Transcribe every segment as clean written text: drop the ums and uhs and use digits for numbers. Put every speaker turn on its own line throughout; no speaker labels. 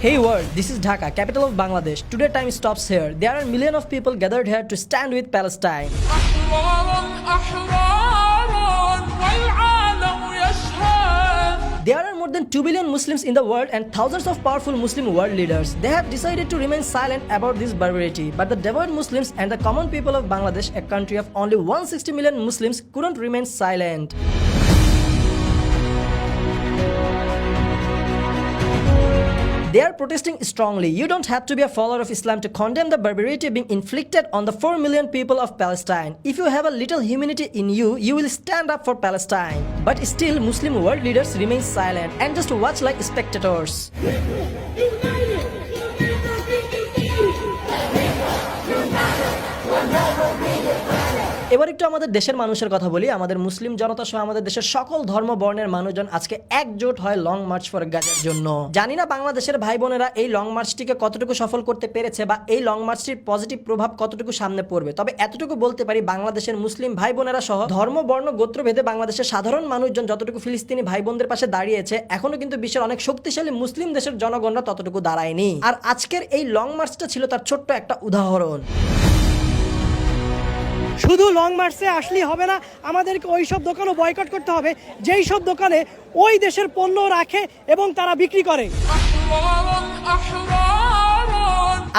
Hey world, this is Dhaka, capital of Bangladesh. Today time stops here. There are millions of people gathered here to stand with Palestine. There are more than 2 billion Muslims in the world and thousands of powerful Muslim world leaders. They have decided to remain silent about this barbarity. But the devout Muslims and the common people of Bangladesh, a country of only 160 million Muslims, couldn't remain silent. They are protesting strongly. You don't have to be a follower of Islam to condemn the barbarity being inflicted on the 4 million people of Palestine. If you have a little humanity in you, you will stand up for Palestine. But still, Muslim world leaders remain silent and just watch like spectators. এবার একটু আমাদের দেশের মানুষের কথা বলি। আমাদের মুসলিম জনতা সহ আমাদের দেশের সকল ধর্ম বর্ণের মানুষজন আজকে একজোট হয় লং মার্চ ফর গাজার জন্য। জানি না বাংলাদেশের ভাই বোনেরা এই লং মার্চটিকে কতটুকু সফল করতে পেরেছে বা এই লং মার্চটির পজিটিভ প্রভাব কতটুকু সামনে পড়বে, তবে এতটুকু বলতে পারি বাংলাদেশের মুসলিম ভাই বোনেরা সহ ধর্ম বর্ণ গোত্রভেদে বাংলাদেশের সাধারণ মানুষজন যতটুকু ফিলিস্তিনি ভাই বোনদের পাশে দাঁড়িয়েছে, এখনো কিন্তু বিশ্বের অনেক শক্তিশালী মুসলিম দেশের জনগণরা ততটুকু দাঁড়ায়নি। আর আজকের এই লং মার্চটা ছিল তার ছোট্ট একটা উদাহরণ।
শুধু লং মার্চে আসলেই হবে না, আমাদেরকে ওই সব দোকানও বয়কট করতে হবে যেই সব দোকানে ওই দেশের পণ্য রাখে এবং তারা বিক্রি করে।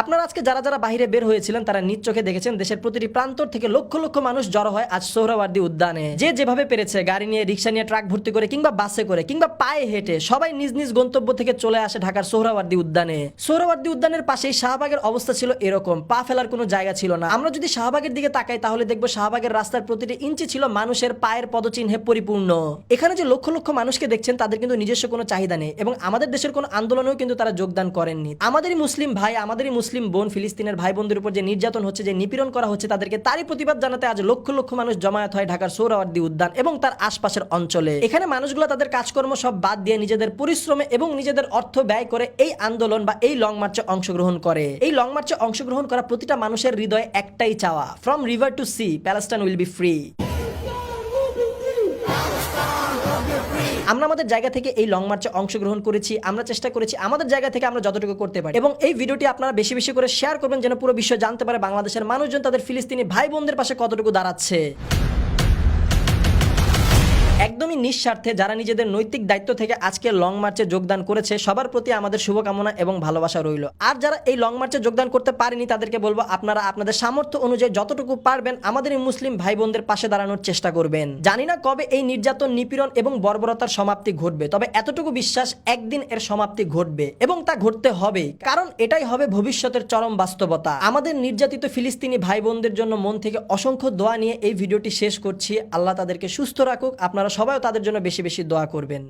আপনারা আজকে যারা যারা বাইরে বের হয়েছিলেন তারা নিজ চোখে দেখেছেন দেশের প্রতিটি প্রান্তর থেকে লক্ষ লক্ষ মানুষ জড়ো হয় আজ সোহরাওয়ার্দী উদ্যানে। যে যেভাবে পেরেছে গাড়ি নিয়ে, রিক্সা নিয়ে, ট্রাক ভর্তি করে কিংবা বাসে করে কিংবা পায়ে হেঁটে সবাই নিজ নিজ গন্তব্য থেকে চলে আসে ঢাকার সোহরাওয়ার্দী উদ্যানে। সোহরাওয়ার্দী উদ্যানের পাশেই শাহবাগের অবস্থা ছিল এরকম, পা ফেলার কোনো জায়গা ছিল না। আমরা যদি শাহবাগের দিকে তাকাই তাহলে দেখবো শাহবাগের রাস্তার প্রতিটি ইঞ্চি ছিল মানুষের পায়ের পদচিহ্নে পরিপূর্ণ। এখানে যে লক্ষ লক্ষ মানুষকে দেখছেন তাদের কিন্তু নিজস্ব কোনো চাহিদা নেই এবং আমাদের দেশের কোনো আন্দোলনেও কিন্তু তারা যোগদান করেননি। আমাদেরই মুসলিম ভাই, আমাদেরই মুসলিম বোন ফিলিস্তিনের ভাই বোনদের উপর যে নির্যাতন হচ্ছে, যে নিপীড়ন করা হচ্ছে, তাদেরকে তারই প্রতিবাদ জানাতে আজ লক্ষ লক্ষ মানুষ জমায়েত হয় ঢাকার সোহরাওয়ার্দী উদ্যান এবং তার আশপাশের অঞ্চলে। এখানে মানুষগুলো তাদের কাজকর্ম সব বাদ দিয়ে নিজেদের পরিশ্রমে এবং নিজেদের অর্থ ব্যয় করে এই আন্দোলন বা এই লং মার্চে অংশগ্রহণ করে। এই লং মার্চে অংশগ্রহণ করা প্রতিটা মানুষের হৃদয়ে একটাই চাওয়া, from river to sea Palestine will be free. আমরা আমাদের জায়গা থেকে এই লং মার্চে অংশগ্রহণ করেছি, আমরা চেষ্টা করেছি আমাদের জায়গা থেকে আমরা যতটুকু করতে পারি এবং এই ভিডিওটি আপনারা বেশি বেশি করে শেয়ার করবেন যেন পুরো বিশ্ব জানতে পারে বাংলাদেশের মানুষজন তাদের ফিলিস্তিনি ভাই বোনদের পাশে কতটুকু দাঁড়াচ্ছে। একদমই নিঃস্বার্থে যারা নিজেদের নৈতিক দায়িত্ব থেকে আজকে লং মার্চে যোগদান করেছে সবার প্রতি আমাদের শুভকামনা এবং ভালোবাসা রইল। আর যারা এই লং মার্চে যোগদান করতে পারেনি তাদেরকে বলবো আপনারা আপনাদের সামর্থ্য অনুযায়ী যতটুকু পারবেন আমাদের এই মুসলিম ভাই বোনদের পাশে দাঁড়ানোর চেষ্টা করবেন। জানি না কবে এই নির্যাতন, নিপীড়ন এবং বর্বরতার সমাপ্তি ঘটবে, তবে এতটুকু বিশ্বাস একদিন এর সমাপ্তি ঘটবে এবং তা ঘটতে হবে, কারণ এটাই হবে ভবিষ্যতের চরম বাস্তবতা। আমাদের নির্যাতিত ফিলিস্তিনি ভাই বোনদের জন্য মন থেকে অসংখ্য দোয়া নিয়ে এই ভিডিওটি শেষ করছি। আল্লাহ তাদেরকে সুস্থ রাখুক। আপনারা সবাই তাদের জন্য বেশি বেশি দোয়া করবেন।